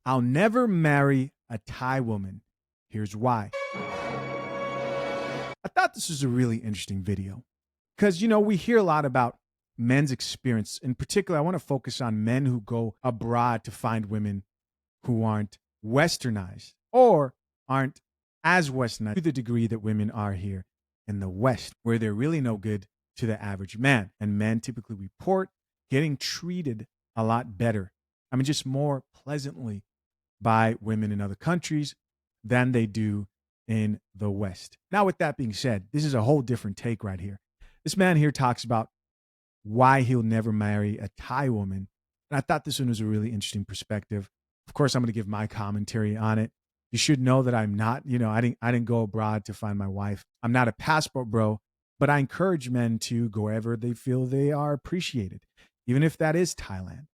I'll never marry a Thai woman. Here's why. I thought this was a really interesting video because, we hear a lot about men's experience. In particular, I want to focus on men who go abroad to find women who aren't westernized or aren't as westernized to the degree that women are here in the West, where they're really no good to the average man. And men typically report getting treated a lot better. I mean, just more pleasantly by women in other countries than they do in the West. Now, with that being said, this is a whole different take right here. This man here talks about why he'll never marry a Thai woman. And I thought this one was a really interesting perspective. Of course, I'm going to give my commentary on it. You should know that I'm not, I didn't go abroad to find my wife. I'm not a passport bro, but I encourage men to go wherever they feel they are appreciated, even if that is Thailand.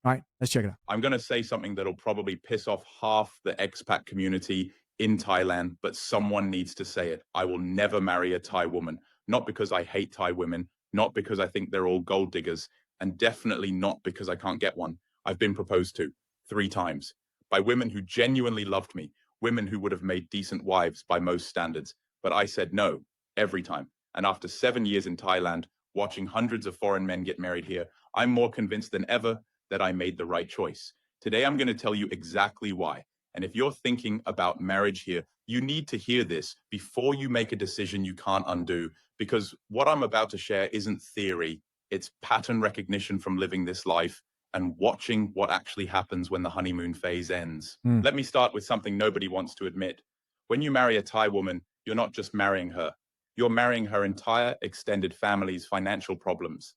All right, let's check it out. I'm going to say something that'll probably piss off half the expat community in Thailand, but someone needs to say it. I will never marry a Thai woman, not because I hate Thai women, not because I think they're all gold diggers, and definitely not because I can't get one. I've been proposed to 3 times by women who genuinely loved me, women who would have made decent wives by most standards, but I said no every time. And after 7 years in Thailand, watching hundreds of foreign men get married here, I'm more convinced than ever that I made the right choice. Today, I'm going to tell you exactly why. And if you're thinking about marriage here, you need to hear this before you make a decision you can't undo, because what I'm about to share isn't theory. It's pattern recognition from living this life and watching what actually happens when the honeymoon phase ends. Let me start with something nobody wants to admit. When you marry a Thai woman, you're not just marrying her. You're marrying her entire extended family's financial problems.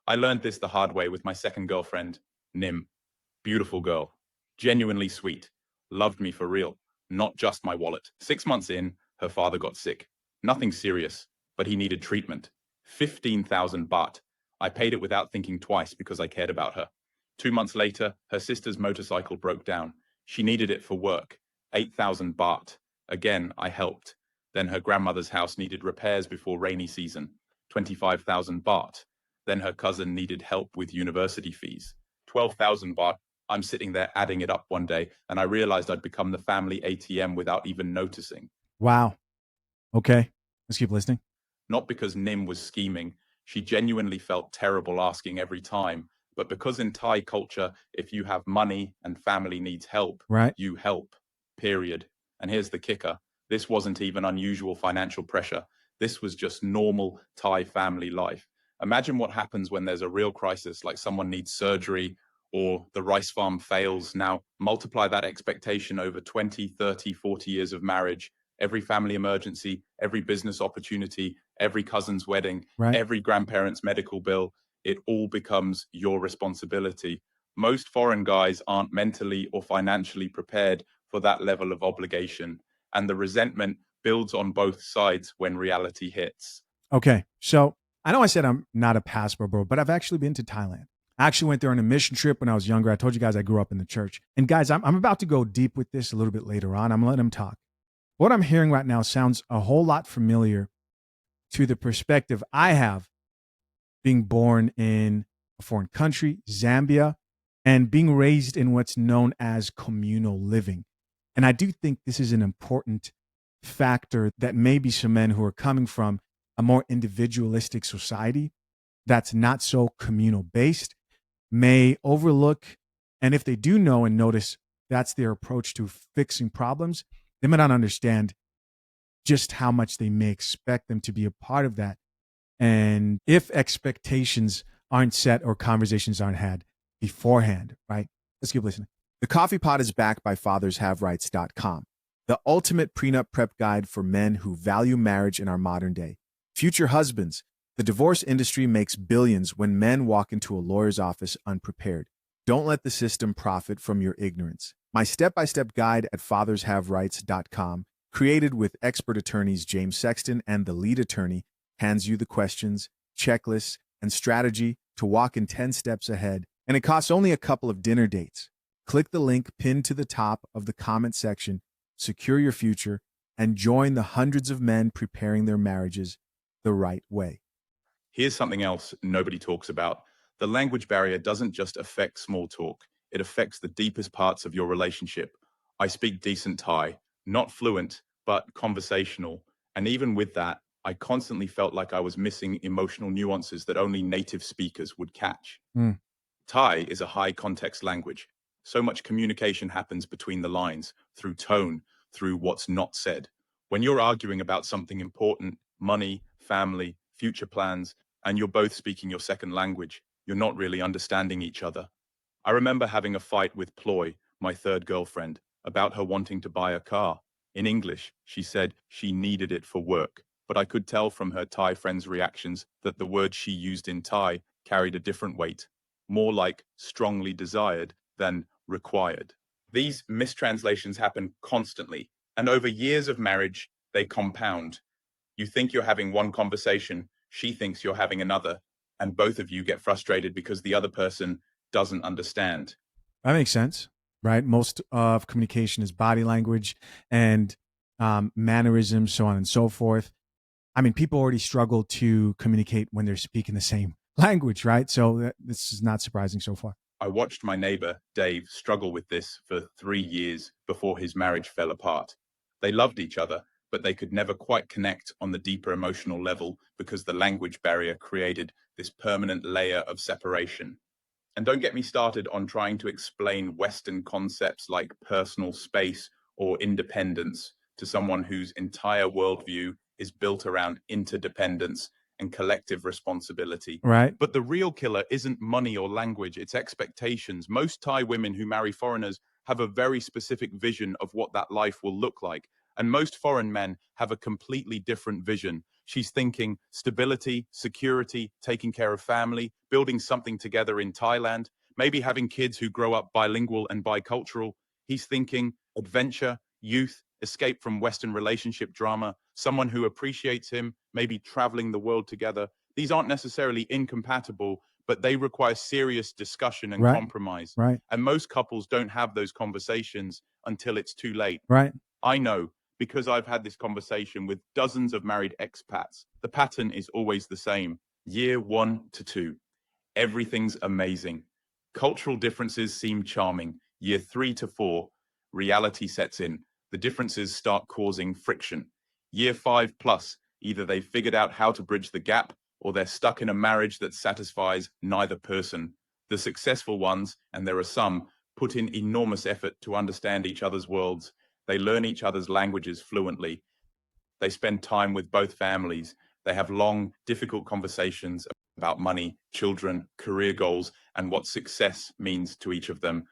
I learned this the hard way with my second girlfriend, Nim. Beautiful girl, genuinely sweet, loved me for real, not just my wallet. 6 months in, her father got sick. Nothing serious, but he needed treatment. 15,000 baht. I paid it without thinking twice because I cared about her. 2 months later, her sister's motorcycle broke down. She needed it for work. 8,000 baht. Again, I helped. Then her grandmother's house needed repairs before rainy season. 25,000 baht. Then her cousin needed help with university fees. 12,000 baht. I'm sitting there adding it up one day, and I realized I'd become the family ATM without even noticing. Wow. Okay, let's keep listening. Not because Nim was scheming. She genuinely felt terrible asking every time. But because in Thai culture, if you have money and family needs help, Right. you help, period. And here's the kicker. This wasn't even unusual financial pressure. This was just normal Thai family life. Imagine what happens when there's a real crisis, like someone needs surgery or the rice farm fails. Now, multiply that expectation over 20, 30, 40 years of marriage, every family emergency, every business opportunity, every cousin's wedding, Right. every grandparent's medical bill. It all becomes your responsibility. Most foreign guys aren't mentally or financially prepared for that level of obligation, and the resentment builds on both sides when reality hits. Okay, so I know I said I'm not a passport bro, but I've actually been to Thailand. I actually went there on a mission trip when I was younger. I told you guys I grew up in the church. And guys, I'm about to go deep with this a little bit later on. I'm letting him talk. What I'm hearing right now sounds a whole lot familiar to the perspective I have being born in a foreign country, Zambia, and being raised in what's known as communal living. And I do think this is an important factor that maybe some men who are coming from a more individualistic society that's not so communal based may overlook. And if they do know and notice that's their approach to fixing problems, they may not understand just how much they may expect them to be a part of that. And if expectations aren't set or conversations aren't had beforehand, right? Let's keep listening. The Coffee Pot is backed by fathershaverights.com, the ultimate prenup prep guide for men who value marriage in our modern day. Future husbands, the divorce industry makes billions when men walk into a lawyer's office unprepared. Don't let the system profit from your ignorance. My step-by-step guide at fathershaverights.com, created with expert attorneys James Sexton and the lead attorney, hands you the questions, checklists, and strategy to walk in 10 steps ahead, and it costs only a couple of dinner dates. Click the link pinned to the top of the comment section, secure your future, and join the hundreds of men preparing their marriages the right way. Here's something else nobody talks about. The language barrier doesn't just affect small talk. It affects the deepest parts of your relationship. I speak decent Thai, not fluent, but conversational. And even with that, I constantly felt like I was missing emotional nuances that only native speakers would catch. Mm. Thai is a high context language. So much communication happens between the lines, through tone, through what's not said. When you're arguing about something important, money, family, future plans, and you're both speaking your second language, you're not really understanding each other. I remember having a fight with Ploy, my third girlfriend, about her wanting to buy a car. In English, she said she needed it for work, but I could tell from her Thai friends' reactions that the word she used in Thai carried a different weight, more like strongly desired than required. These mistranslations happen constantly, and over years of marriage, they compound. You think you're having one conversation, she thinks you're having another, and both of you get frustrated because the other person doesn't understand. That makes sense, right? Most of communication is body language and mannerisms, so on and so forth. I mean, people already struggle to communicate when they're speaking the same language, right? So this is not surprising so far. I watched my neighbor, Dave, struggle with this for 3 years before his marriage fell apart. They loved each other, but they could never quite connect on the deeper emotional level because the language barrier created this permanent layer of separation. And don't get me started on trying to explain Western concepts like personal space or independence to someone whose entire worldview is built around interdependence and collective responsibility. Right. But the real killer isn't money or language, it's expectations. Most Thai women who marry foreigners have a very specific vision of what that life will look like. And most foreign men have a completely different vision. She's thinking stability, security, taking care of family, building something together in Thailand, maybe having kids who grow up bilingual and bicultural. He's thinking adventure, youth, escape from Western relationship drama, someone who appreciates him, maybe traveling the world together. These aren't necessarily incompatible, but they require serious discussion and Right. compromise. Right. And most couples don't have those conversations until it's too late. Right. I know because I've had this conversation with dozens of married expats. The pattern is always the same. Year 1 to 2, everything's amazing. Cultural differences seem charming. Year 3 to 4, reality sets in. The differences start causing friction. Year 5 plus, either they've figured out how to bridge the gap or they're stuck in a marriage that satisfies neither person. The successful ones, and there are some, put in enormous effort to understand each other's worlds. They learn each other's languages fluently. They spend time with both families. They have long, difficult conversations about money, children, career goals, and what success means to each of them.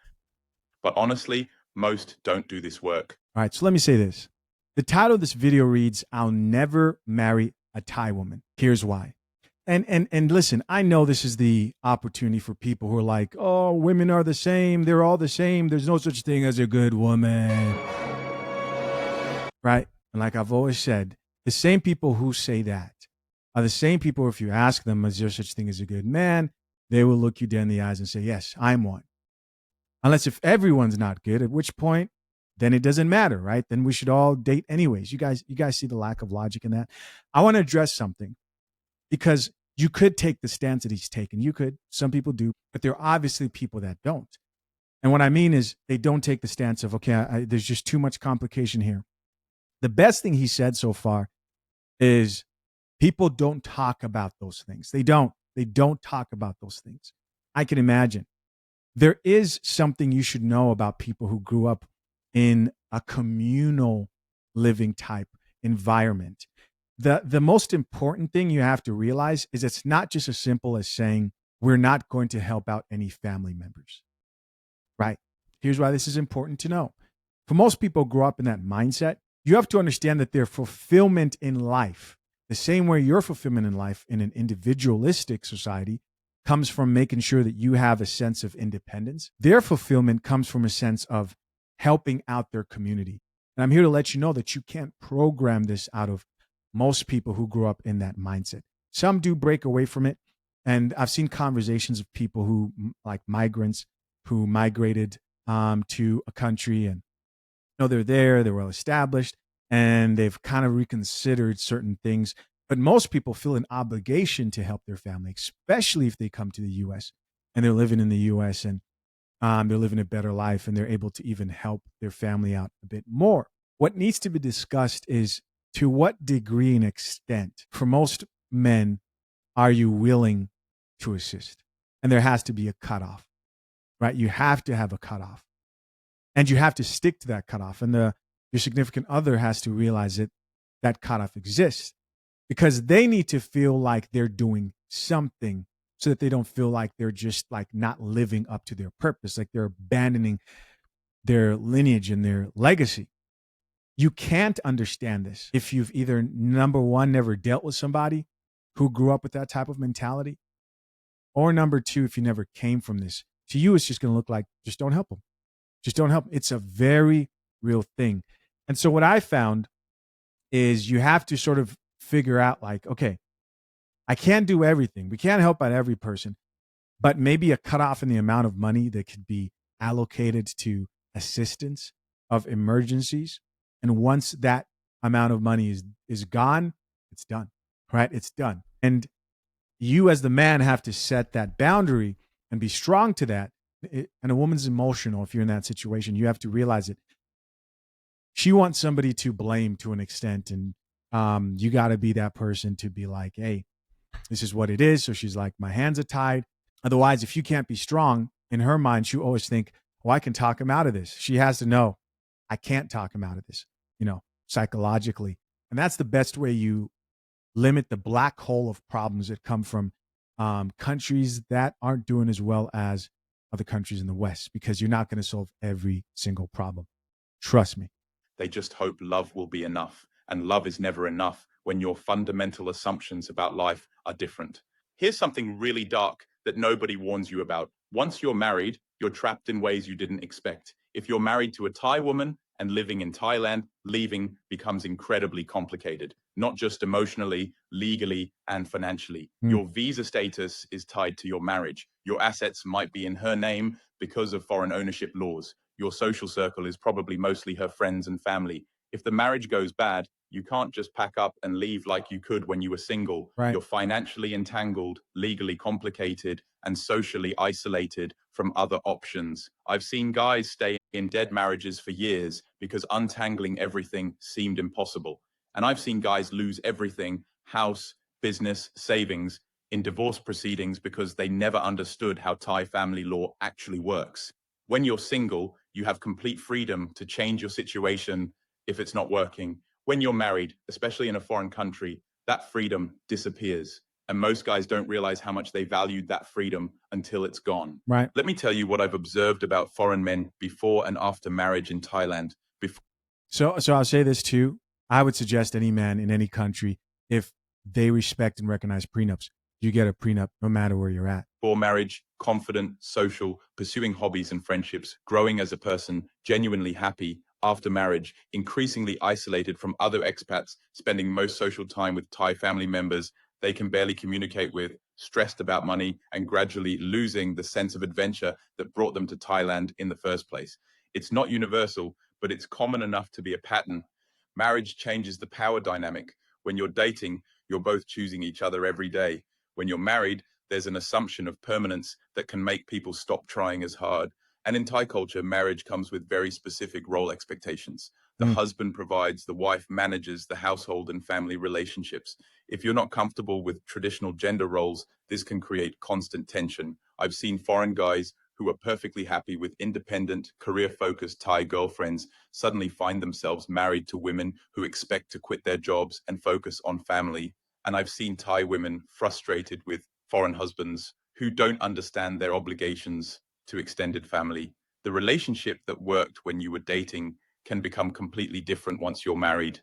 But honestly, most don't do this work. All right. So let me say this. The title of this video reads, I'll never marry a Thai woman. Here's why. And listen, I know this is the opportunity for people who are like, oh, women are the same. They're all the same. There's no such thing as a good woman. Right? And like I've always said, the same people who say that are the same people, if you ask them, is there such thing as a good man? They will look you dead in the eyes and say, yes, I'm one. Unless if everyone's not good, at which point, then it doesn't matter, right? Then we should all date anyways. You guys see the lack of logic in that. I want to address something because you could take the stance that he's taken. You could, some people do, but there are obviously people that don't. And what I mean is they don't take the stance of, okay, there's just too much complication here. The best thing he said so far is people don't talk about those things. They don't talk about those things. I can imagine. There is something you should know about people who grew up in a communal living type environment. The most important thing you have to realize is it's not just as simple as saying, we're not going to help out any family members, right? Here's why this is important to know. For most people who grow up in that mindset, you have to understand that their fulfillment in life, the same way your fulfillment in life in an individualistic society comes from making sure that you have a sense of independence, their fulfillment comes from a sense of helping out their community. And I'm here to let you know that you can't program this out of most people who grew up in that mindset. Some do break away from it. And I've seen conversations of people who, like migrants, who migrated to a country and they're there, they're well established, and they've kind of reconsidered certain things. But most people feel an obligation to help their family, especially if they come to the U.S. and they're living in the U.S. And They're living a better life and they're able to even help their family out a bit more. What needs to be discussed is to what degree and extent, for most men, are you willing to assist? And there has to be a cutoff, right? You have to have a cutoff and you have to stick to that cutoff. And your significant other has to realize that that cutoff exists because they need to feel like they're doing something so that they don't feel like they're just like not living up to their purpose, like they're abandoning their lineage and their legacy. You can't understand this if you've either, number one, never dealt with somebody who grew up with that type of mentality, or number two, if you never came from this. To you, it's just going to look like just don't help them. Just don't help them. It's a very real thing. And so what I found is you have to sort of figure out like, okay, I can't do everything. We can't help out every person, but maybe a cutoff in the amount of money that could be allocated to assistance of emergencies. And once that amount of money is gone, it's done, right? It's done. And you as the man have to set that boundary and be strong to that. And a woman's emotional. If you're in that situation, you have to realize it. She wants somebody to blame to an extent. And you got to be that person to be like, hey, this is what it is. So she's like, my hands are tied. Otherwise, if you can't be strong, in her mind, she always think, oh, I can talk him out of this. She has to know, I can't talk him out of this, psychologically. And that's the best way you limit the black hole of problems that come from countries that aren't doing as well as other countries in the West, because you're not going to solve every single problem. Trust me. They just hope love will be enough. And love is never enough when your fundamental assumptions about life are different. Here's something really dark that nobody warns you about. Once you're married, you're trapped in ways you didn't expect. If you're married to a Thai woman and living in Thailand, leaving becomes incredibly complicated, not just emotionally, legally, and financially. Your visa status is tied to your marriage. Your assets might be in her name because of foreign ownership laws. Your social circle is probably mostly her friends and family. If the marriage goes bad, you can't just pack up and leave like you could when you were single. Right. You're financially entangled, legally complicated, and socially isolated from other options. I've seen guys stay in dead marriages for years because untangling everything seemed impossible. And I've seen guys lose everything, house, business, savings, in divorce proceedings because they never understood how Thai family law actually works. When you're single, you have complete freedom to change your situation if it's not working. When you're married, especially in a foreign country, that freedom disappears. And most guys don't realize how much they valued that freedom until it's gone. Right. Let me tell you what I've observed about foreign men before and after marriage in Thailand. So I'll say this too. I would suggest any man in any country, if they respect and recognize prenups, you get a prenup no matter where you're at. Before marriage, confident, social, pursuing hobbies and friendships, growing as a person, genuinely happy. After marriage, increasingly isolated from other expats, spending most social time with Thai family members they can barely communicate with, stressed about money, and gradually losing the sense of adventure that brought them to Thailand in the first place. It's not universal, but it's common enough to be a pattern. Marriage changes the power dynamic. When you're dating, you're both choosing each other every day. When you're married, there's an assumption of permanence that can make people stop trying as hard. And in Thai culture, marriage comes with very specific role expectations. The husband provides, the wife manages the household and family relationships. If you're not comfortable with traditional gender roles, this can create constant tension. I've seen foreign guys who are perfectly happy with independent, career-focused Thai girlfriends suddenly find themselves married to women who expect to quit their jobs and focus on family. And I've seen Thai women frustrated with foreign husbands who don't understand their obligations to extended family. The relationship that worked when you were dating can become completely different once you're married.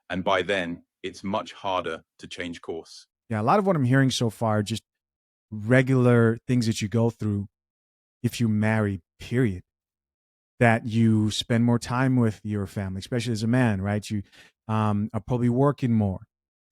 And by then, it's much harder to change course. Yeah, a lot of what I'm hearing so far, just regular things that you go through if you marry, period. That you spend more time with your family, especially as a man, right? You are probably working more,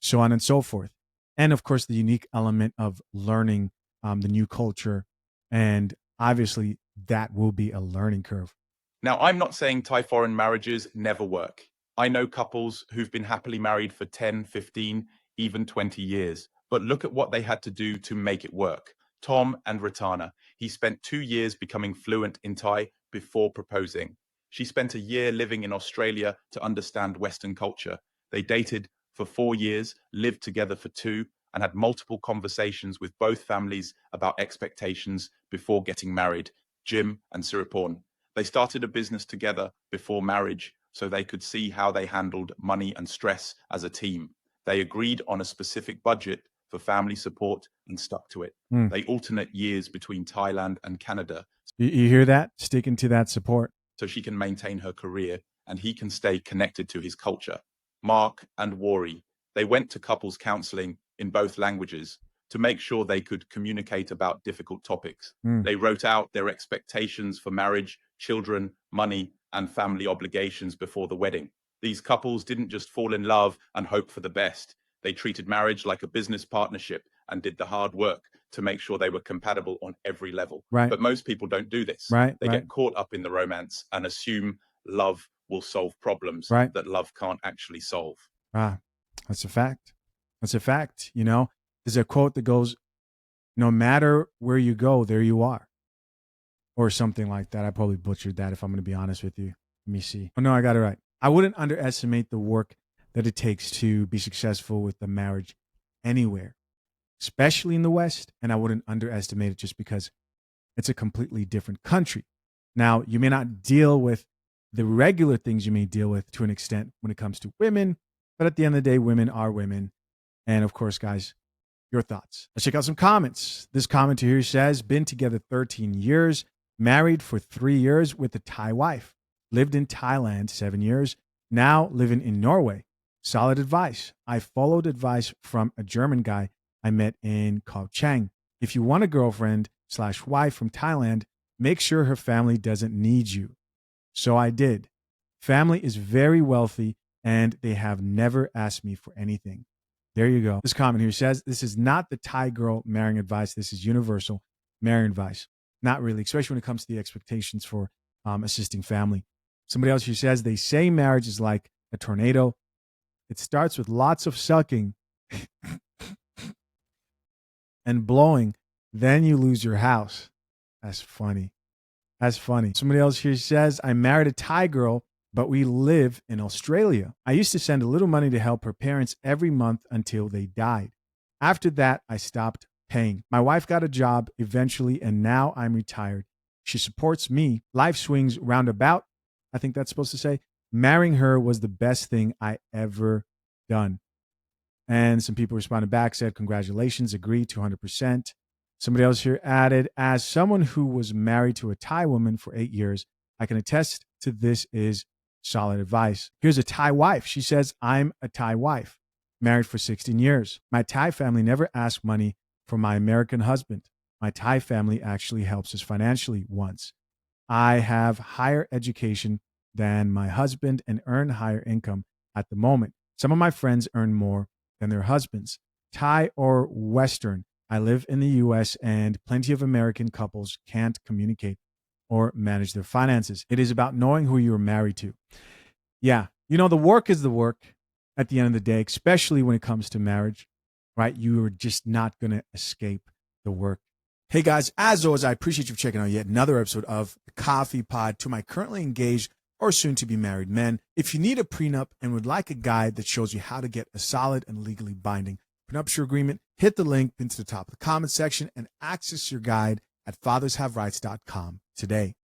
so on and so forth. And of course, the unique element of learning the new culture. And obviously, that will be a learning curve. Now, I'm not saying Thai foreign marriages never work. I know couples who've been happily married for 10, 15, even 20 years. But look at what they had to do to make it work. Tom and Ratana. He spent 2 years becoming fluent in Thai before proposing. She spent a year living in Australia to understand Western culture. They dated for 4 years, lived together for 2, and had multiple conversations with both families about expectations before getting married, Jim and Siriporn. They started a business together before marriage so they could see how they handled money and stress as a team. They agreed on a specific budget for family support and stuck to it. They alternate years between Thailand and Canada. You hear that? Sticking to that support. So she can maintain her career and he can stay connected to his culture. Mark and Wari, they went to couples counseling in both languages to make sure they could communicate about difficult topics. They wrote out their expectations for marriage, children, money, and family obligations before the wedding. These couples didn't just fall in love and hope for the best. They treated marriage like a business partnership and did the hard work to make sure they were compatible on every level. Right. But most people don't do this. Right. They right. get caught up in the romance and assume love will solve problems Right. that love can't actually solve. That's a fact. That's a fact. You know, there's a quote that goes, no matter where you go, there you are. Or something like that. I probably butchered that if I'm going to be honest with you. Let me see. Oh, no, I got it right. I wouldn't underestimate the work that it takes to be successful with the marriage anywhere, especially in the West. And I wouldn't underestimate it just because it's a completely different country. Now, you may not deal with the regular things you may deal with to an extent when it comes to women, but at the end of the day, women are women. And of course, guys, your thoughts. Let's check out some comments. This commenter here says, been together 13 years, married for 3 years with a Thai wife, lived in Thailand 7 years, now living in Norway. Solid advice. I followed advice from a German guy I met in Khao Chang. If you want a girlfriend/wife from Thailand, make sure her family doesn't need you. So I did. Family is very wealthy and they have never asked me for anything. There you go. This comment here says, this is not the Thai girl marrying advice. This is universal marrying advice. Not really, especially when it comes to the expectations for assisting family. Somebody else here says, they say marriage is like a tornado. It starts with lots of sucking and blowing. Then you lose your house. That's funny. That's funny. Somebody else here says, I married a Thai girl, but we live in Australia. I used to send a little money to help her parents every month until they died. After that, I stopped paying. My wife got a job eventually, and now I'm retired. She supports me. Life swings roundabout. I think that's supposed to say. Marrying her was the best thing I ever done. And some people responded back, said, congratulations, agree 200%. Somebody else here added, as someone who was married to a Thai woman for 8 years, I can attest to this is solid advice. Here's a Thai wife. She says, I'm a Thai wife, married for 16 years. My Thai family never asked money from my American husband. My Thai family actually helps us financially once. I have higher education than my husband and earn higher income at the moment. Some of my friends earn more than their husbands. Thai or Western, I live in the US and plenty of American couples can't communicate or manage their finances. It is about knowing who you are married to. Yeah, you know, the work is the work at the end of the day, especially when it comes to marriage, right? You are just not going to escape the work. Hey guys, as always, I appreciate you checking out yet another episode of the Coffee Pod. To my currently engaged or soon to be married men, if you need a prenup and would like a guide that shows you how to get a solid and legally binding prenuptial agreement, hit the link into the top of the comment section and access your guide at fathershaverights.com today.